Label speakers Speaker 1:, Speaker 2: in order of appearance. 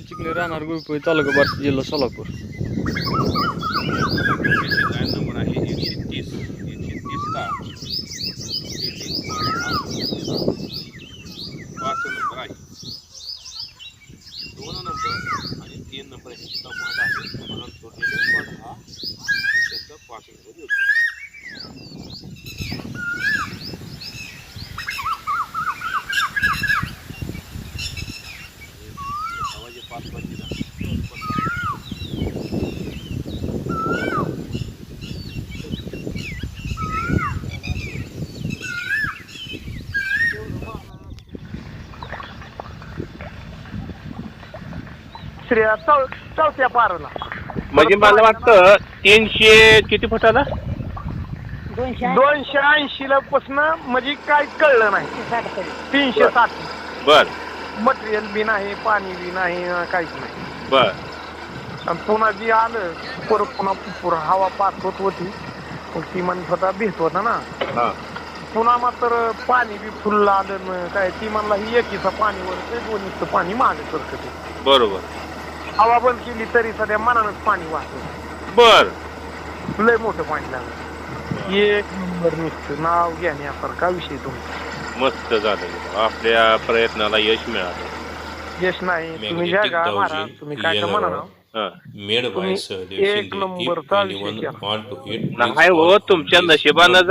Speaker 1: चिकले राहणार गुरुपळी तालुका बार्शी जिल्हा सोलापूर.
Speaker 2: नंबर आहे 130 चा 5 नंबर आहे. 2 नंबर आणि 3 नंबर ह्याचा पॉईंट आहे. मला सोडलेले पॉईंट हा त्यांचा 5 नंबर येतो. आवाज 5 वाजले ना.
Speaker 3: चौथ्या पारला
Speaker 2: म्हणजे मला वाटतं 300 किती फुटाला
Speaker 3: 280 ला पासून म्हणजे काय कळलं नाही. 360
Speaker 2: बर
Speaker 3: मटेरियल बी नाही, पाणी बी नाही, काहीच नाही.
Speaker 2: बर
Speaker 3: आणि पुन्हा जी आलं पुन्हा हवा पास होत होती, मग ती म्हणत होता भेट होता ना.
Speaker 2: हा
Speaker 3: पुन्हा मात्र पाणी बी फुल आलं न काय. ती म्हणला ही एकीचं पाणी वरते, दोन्हीचं पाणी मागे करत ते.
Speaker 2: बरोबर.
Speaker 3: हवा बंद केली तरी सध्या मनानच पाणी वाहत.
Speaker 2: बर
Speaker 3: लय मोठं पाणी लागलं. एक नंबर नुसतं नाव घेण्यासारखा विषय तुमचा.
Speaker 2: मस्त झालं. आपल्या प्रयत्नाला यश मिळालं.
Speaker 3: यश नाही तुम्ही ज्या गा मारा, तुम्ही काय का म्हणा ना,
Speaker 4: made by
Speaker 3: तुम्ही
Speaker 4: Sir
Speaker 3: एक नंबरचा विषय केला.
Speaker 2: नाही हो, तुमच्या नशिबानं